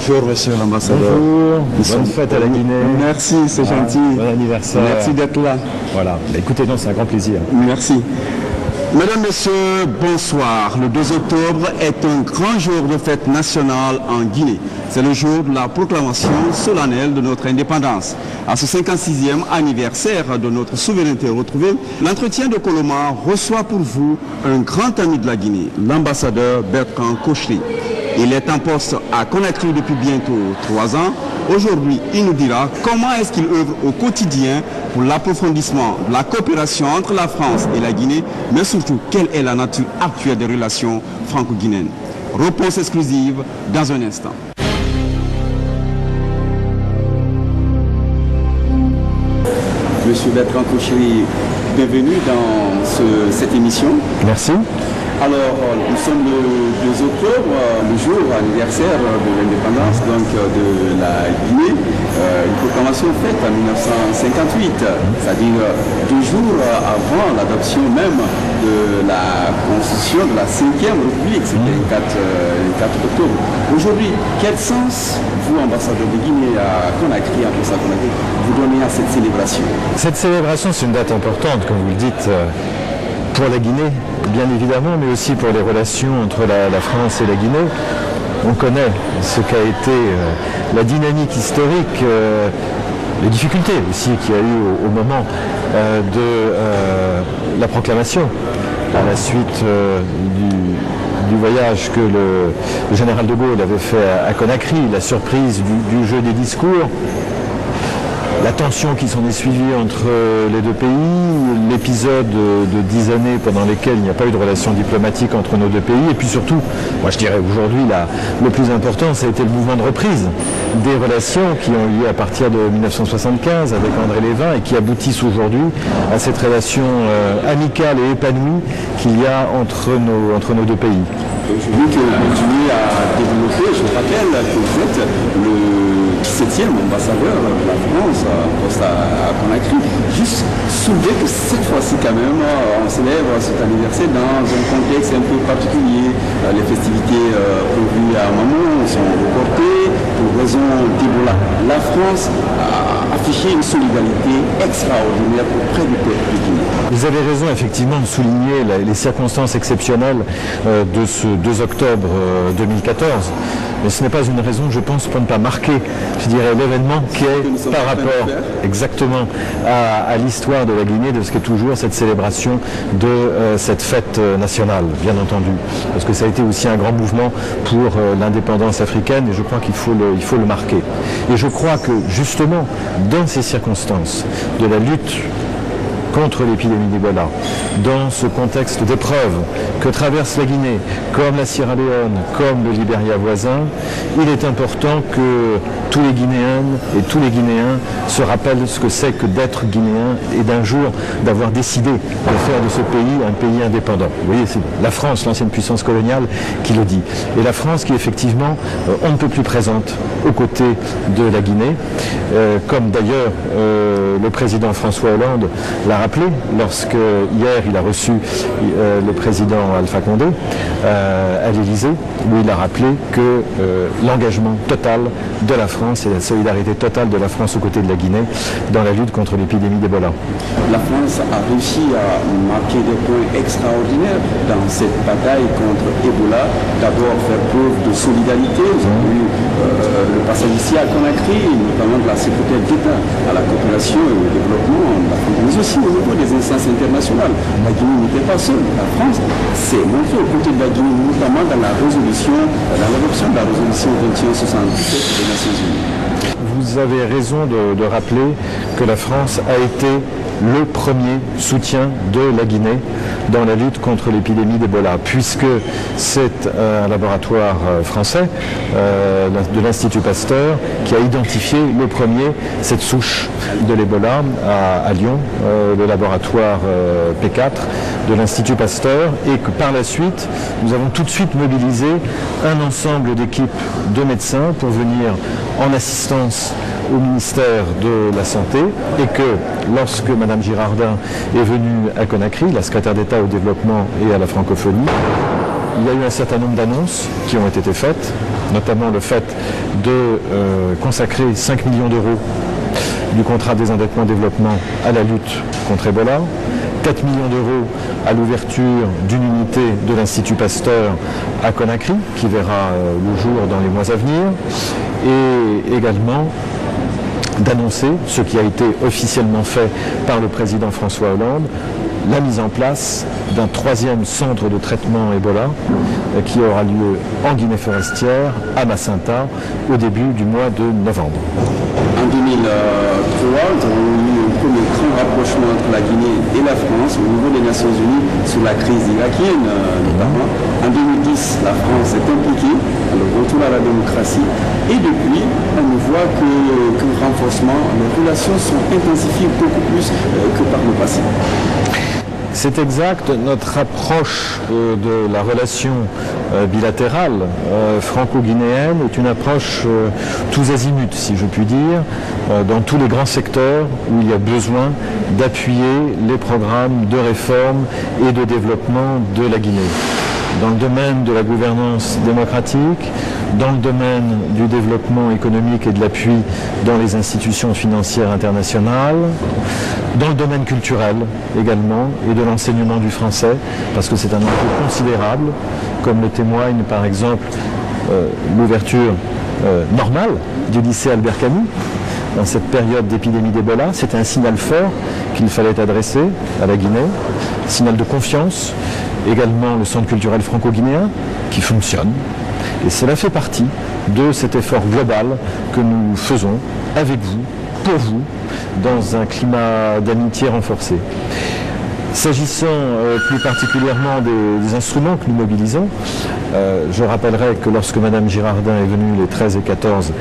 Bonjour, monsieur l'ambassadeur. Bonjour, bonne fête à la Guinée. Merci, c'est gentil. Bon anniversaire. Merci d'être là. Voilà, écoutez, non, c'est un grand plaisir. Merci. Mesdames, Messieurs, bonsoir. Le 2 octobre est un grand jour de fête nationale en Guinée. C'est le jour de la proclamation solennelle de notre indépendance. À ce 56e anniversaire de notre souveraineté retrouvée, l'entretien de Colomar reçoit pour vous un grand ami de la Guinée, l'ambassadeur Bertrand Kochri. Il est en poste à Conakry depuis bientôt 3 ans. Aujourd'hui, il nous dira comment est-ce qu'il œuvre au quotidien pour l'approfondissement de la coopération entre la France et la Guinée, mais surtout, quelle est la nature actuelle des relations franco-guinéennes. Réponse exclusive dans un instant. Monsieur Bertrand Kochri, bienvenue dans cette émission. Merci. Alors, nous sommes le 2 octobre, le jour anniversaire de l'indépendance de la Guinée, une proclamation faite en 1958, c'est-à-dire 2 jours avant l'adoption même de la constitution de la 5e République, c'était le 4 octobre. Aujourd'hui, quel sens, vous, ambassadeur de Guinée à Conakry, vous donnez à cette célébration? Cette célébration, c'est une date importante, comme vous le dites, pour la Guinée, bien évidemment, mais aussi pour les relations entre la France et la Guinée. On connaît ce qu'a été la dynamique historique, les difficultés aussi qu'il y a eu au moment de la proclamation, à la suite du voyage que le général de Gaulle avait fait à Conakry, la surprise du jeu des discours, la tension qui s'en est suivie entre les deux pays, l'épisode de 10 années pendant lesquelles il n'y a pas eu de relation diplomatique entre nos deux pays, et puis surtout, moi je dirais aujourd'hui le plus important, ça a été le mouvement de reprise des relations qui ont eu lieu à partir de 1975 avec André Lévin et qui aboutissent aujourd'hui à cette relation amicale et épanouie qu'il y a entre nos deux pays. Aujourd'hui que vous continuez à développer, je rappelle que vous êtes le 17e ambassadeur de la France à Conakry. Juste soulever que cette fois-ci quand même, on célèbre cet anniversaire dans un contexte un peu particulier. Les festivités prévues à un moment sont reportées pour raison d'Ebola. La France a affiché une solidarité extraordinaire auprès du peuple de Guinée. Vous avez raison effectivement de souligner les circonstances exceptionnelles de ce 2 octobre 2014. Mais ce n'est pas une raison, je pense, pour ne pas marquer, je dirais, l'événement qui est par rapport exactement à l'histoire de la Guinée, de ce qu'est toujours cette célébration de cette fête nationale, bien entendu. Parce que ça a été aussi un grand mouvement pour l'indépendance africaine et je crois qu'il faut le marquer. Et je crois que justement, dans ces circonstances de la lutte contre l'épidémie d'Ebola, dans ce contexte d'épreuve que traverse la Guinée, comme la Sierra Leone, comme le Libéria voisin, il est important que tous les Guinéennes et tous les Guinéens se rappellent ce que c'est que d'être Guinéen et d'un jour d'avoir décidé de faire de ce pays un pays indépendant. Vous voyez, c'est la France, l'ancienne puissance coloniale, qui le dit. Et la France qui effectivement, on ne peut plus présente aux côtés de la Guinée, comme d'ailleurs le président François Hollande l'a rappelé lorsque hier il a reçu le président Alpha Condé à l'Élysée, où il a rappelé que l'engagement total de la France et la solidarité totale de la France aux côtés de la Guinée dans la lutte contre l'épidémie d'Ebola. La France a réussi à marquer des points extraordinaires dans cette bataille contre Ebola. D'abord faire preuve de solidarité. Vous avez eu le passage ici à Conakry, notamment de la secrétaire d'État à la coopération et au développement, mais aussi au niveau des instances internationales. La Guinée n'était pas seule. La France s'est montrée aux côtés de la Guinée, notamment dans la résolution, dans l'adoption de la résolution 2177 des Nations Unies. Vous avez raison de rappeler que la France a été le premier soutien de la Guinée dans la lutte contre l'épidémie d'Ebola, puisque c'est un laboratoire français de l'Institut Pasteur qui a identifié le premier cette souche de l'Ebola à Lyon, le laboratoire P4 de l'Institut Pasteur, et que par la suite, nous avons tout de suite mobilisé un ensemble d'équipes de médecins pour venir en assistance au ministère de la Santé, et que lorsque Mme Girardin est venue à Conakry, la secrétaire d'État au développement et à la francophonie, il y a eu un certain nombre d'annonces qui ont été faites notamment le fait de consacrer 5 millions d'euros du contrat de désendettement développement à la lutte contre Ebola, 4 millions d'euros à l'ouverture d'une unité de l'Institut Pasteur à Conakry, qui verra le jour dans les mois à venir, et également d'annoncer, ce qui a été officiellement fait par le président François Hollande, la mise en place d'un 3e centre de traitement Ebola qui aura lieu en Guinée forestière, à Macenta, au début du mois de novembre. En 2003, nous avons eu un premier grand rapprochement entre la Guinée et la France au niveau des Nations Unies sur la crise irakienne notamment. En 2010, la France est impliquée dans le retour à la démocratie et depuis, on voit qu'un renforcement, les relations sont intensifiées beaucoup plus que par le passé. C'est exact, notre approche de la relation bilatérale franco-guinéenne est une approche tous azimuts, si je puis dire, dans tous les grands secteurs où il y a besoin d'appuyer les programmes de réforme et de développement de la Guinée. Dans le domaine de la gouvernance démocratique, dans le domaine du développement économique et de l'appui dans les institutions financières internationales, dans le domaine culturel également et de l'enseignement du français, parce que c'est un enjeu considérable, comme le témoigne par exemple l'ouverture normale du lycée Albert Camus dans cette période d'épidémie d'Ebola. C'était un signal fort qu'il fallait adresser à la Guinée, signal de confiance. Également le centre culturel franco-guinéen qui fonctionne. Et cela fait partie de cet effort global que nous faisons avec vous, pour vous, dans un climat d'amitié renforcé. S'agissant plus particulièrement des instruments que nous mobilisons, je rappellerai que lorsque Mme Girardin est venue les 13 et 14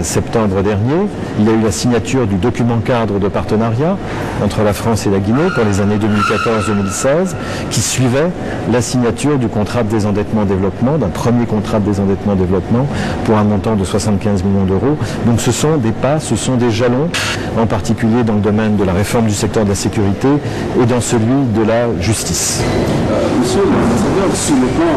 septembre dernier, il y a eu la signature du document cadre de partenariat entre la France et la Guinée pour les années 2014-2016, qui suivait la signature du contrat de désendettement-développement, d'un premier contrat de désendettement-développement pour un montant de 75 millions d'euros. Donc ce sont des pas, ce sont des jalons, en particulier dans le domaine de la réforme du secteur de la sécurité et dans celui de la justice. Monsieur l'ambassadeur, sur le plan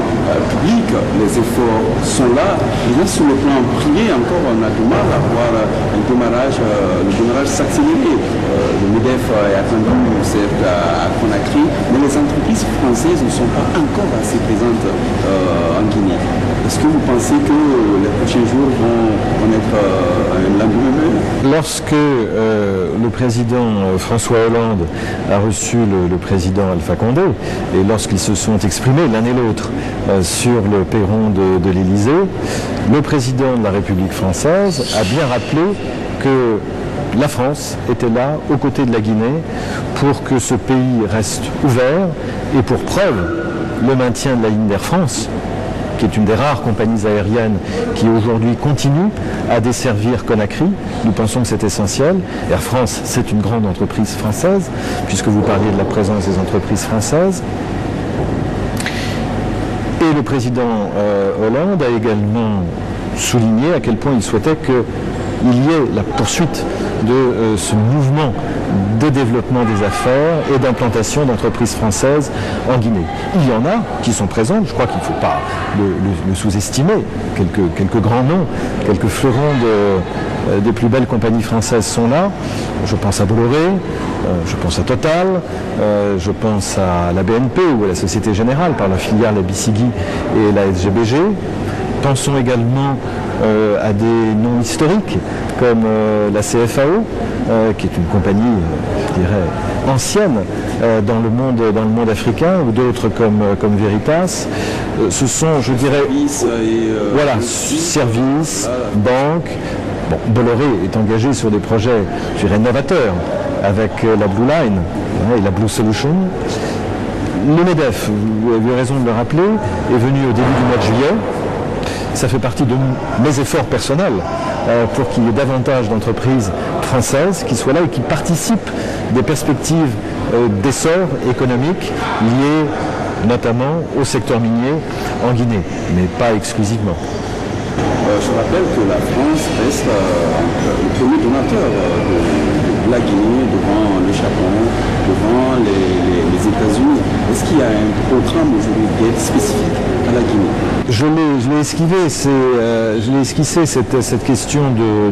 public, les efforts sont là. Et sur le plan privé, encore, on a du mal à voir le démarrage s'accélérer. Le MEDEF est attendu, certes, à Conakry, mais les entreprises françaises ne sont pas encore assez présentes en Guinée. Est-ce que vous pensez que les prochains jours vont être un lendemain? Lorsque le président François Hollande a reçu le président Alpha Condé, et lorsqu'ils se sont exprimés l'un et l'autre sur le perron de l'Élysée, le président de la République française a bien rappelé que la France était là, aux côtés de la Guinée, pour que ce pays reste ouvert, et pour preuve, le maintien de la ligne d'Air France, qui est une des rares compagnies aériennes qui aujourd'hui continue à desservir Conakry. Nous pensons que c'est essentiel. Air France, c'est une grande entreprise française, puisque vous parliez de la présence des entreprises françaises. Et le président Hollande a également souligné à quel point il souhaitait qu'il y ait la poursuite de ce mouvement de développement des affaires et d'implantation d'entreprises françaises en Guinée. Il y en a qui sont présentes, je crois qu'il ne faut pas le sous-estimer. Quelques grands noms, quelques fleurons des plus belles compagnies françaises sont là. Je pense à Bolloré, je pense à Total, je pense à la BNP ou à la Société Générale par la filiale la BCG et la SGBG. Pensons également à des noms historiques comme la CFAO, qui est une compagnie, je dirais, ancienne dans le monde africain, ou d'autres comme Veritas. Ce sont, je dirais, services, banques. Bon, Bolloré est engagé sur des projets, je dirais, novateurs, avec la Blue Line et la Blue Solution. Le MEDEF, vous avez raison de le rappeler, est venu au début du mois de juillet. Ça fait partie de mes efforts personnels pour qu'il y ait davantage d'entreprises françaises qui soient là et qui participent des perspectives d'essor économique liées notamment au secteur minier en Guinée, mais pas exclusivement. Je rappelle que la France reste le premier donateur la Guinée, devant le Japon, devant les États-Unis. Est-ce qu'il y a un programme aujourd'hui d'aide spécifique à la Guinée? Je l'ai esquivé, je l'ai esquissé cette question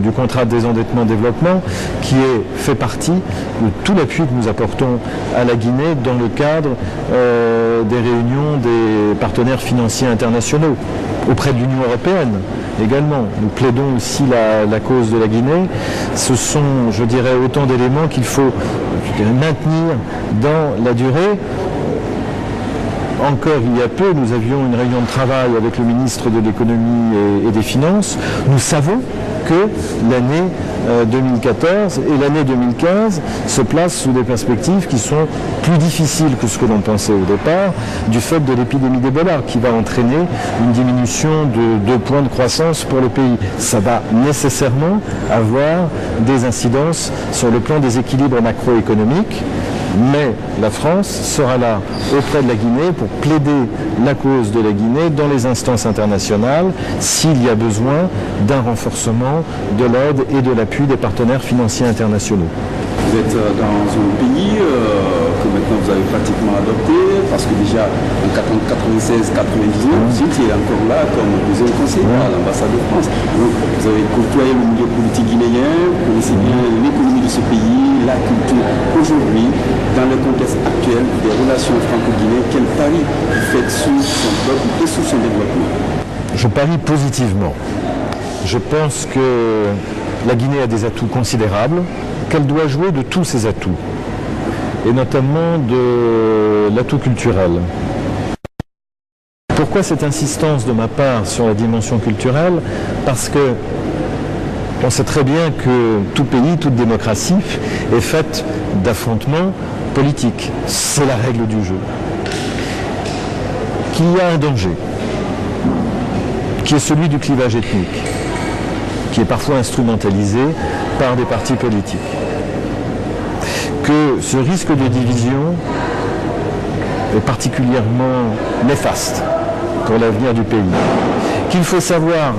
du contrat de désendettement-développement qui fait partie de tout l'appui que nous apportons à la Guinée dans le cadre des réunions des partenaires financiers internationaux, auprès de l'Union européenne également. Nous plaidons aussi la cause de la Guinée. Ce sont, je dirais, autant d'éléments qu'il faut maintenir dans la durée. Encore il y a peu, nous avions une réunion de travail avec le ministre de l'économie et des finances. Nous savons que l'année 2014 et l'année 2015 se placent sous des perspectives qui sont plus difficiles que ce que l'on pensait au départ, du fait de l'épidémie d'Ebola qui va entraîner une diminution de 2 points de croissance pour le pays. Ça va nécessairement avoir des incidences sur le plan des équilibres macroéconomiques. Mais la France sera là auprès de la Guinée pour plaider la cause de la Guinée dans les instances internationales s'il y a besoin d'un renforcement de l'aide et de l'appui des partenaires financiers internationaux. Vous êtes dans un pays que maintenant vous avez pratiquement adopté, parce que déjà en 96-99, vous étiez encore là comme deuxième conseiller à l'ambassade de France. Donc vous avez côtoyé le milieu politique guinéen, vous connaissez bien l'économie de ce pays, la culture. Aujourd'hui, dans le contexte actuel des relations franco-guinéennes, quel pari vous faites sur son peuple et sur son développement? Je parie positivement. Je pense que la Guinée a des atouts considérables, qu'elle doit jouer de tous ses atouts, et notamment de l'atout culturel. Pourquoi cette insistance de ma part sur la dimension culturelle? Parce que on sait très bien que tout pays, toute démocratie est faite d'affrontements politiques. C'est la règle du jeu. Qu'il y a un danger, qui est celui du clivage ethnique, qui est parfois instrumentalisé par des partis politiques. Que ce risque de division est particulièrement néfaste pour l'avenir du pays. Qu'il faut savoir,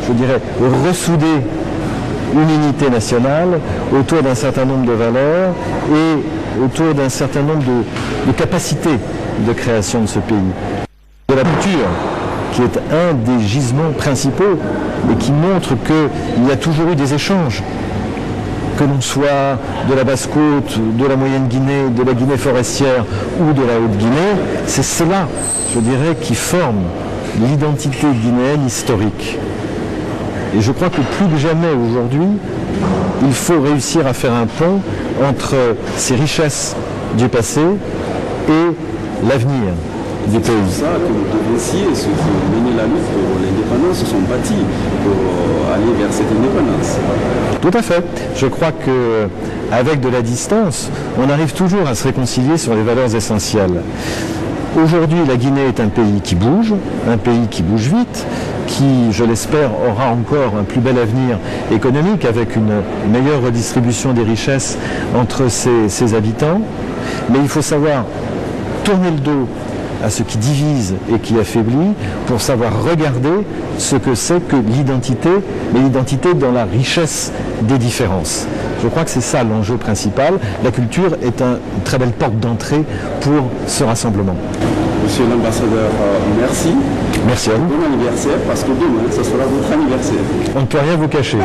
je dirais, ressouder une unité nationale autour d'un certain nombre de valeurs et autour d'un certain nombre de capacités de création de ce pays. De la culture, qui est un des gisements principaux et qui montre qu'il y a toujours eu des échanges. Que l'on soit de la Basse-Côte, de la Moyenne-Guinée, de la Guinée forestière ou de la Haute-Guinée, c'est cela, je dirais, qui forme l'identité guinéenne historique. Et je crois que plus que jamais aujourd'hui, il faut réussir à faire un pont entre ces richesses du passé et l'avenir du pays. C'est pour ça que nos dossiers, ceux qui ont mené la lutte pour l'indépendance, se sont bâtis pour aller vers cette indépendance. Tout à fait. Je crois qu'avec de la distance, on arrive toujours à se réconcilier sur les valeurs essentielles. Aujourd'hui, la Guinée est un pays qui bouge vite, qui, je l'espère, aura encore un plus bel avenir économique avec une meilleure redistribution des richesses entre ses habitants. Mais il faut savoir tourner le dos à ce qui divise et qui affaiblit pour savoir regarder ce que c'est que l'identité, mais l'identité dans la richesse des différences. Je crois que c'est ça l'enjeu principal. La culture est une très belle porte d'entrée pour ce rassemblement. Monsieur l'ambassadeur, merci. Merci à vous. Bon anniversaire, parce que demain, ce sera votre anniversaire. On ne peut rien vous cacher,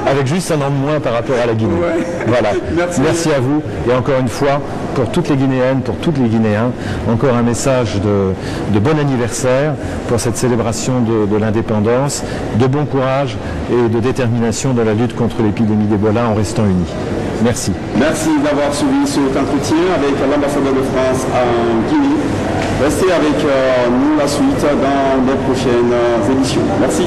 avec juste un an de moins par rapport à la Guinée. Ouais. Voilà. Merci à vous. Et encore une fois, pour toutes les Guinéennes, pour tous les Guinéens, encore un message de bon anniversaire pour cette célébration de l'indépendance, de bon courage et de détermination dans la lutte contre l'épidémie d'Ebola en restant unis. Merci. Merci d'avoir suivi cet entretien avec l'ambassadeur de France en Guinée. Restez avec nous la suite dans les prochaines émissions. Merci.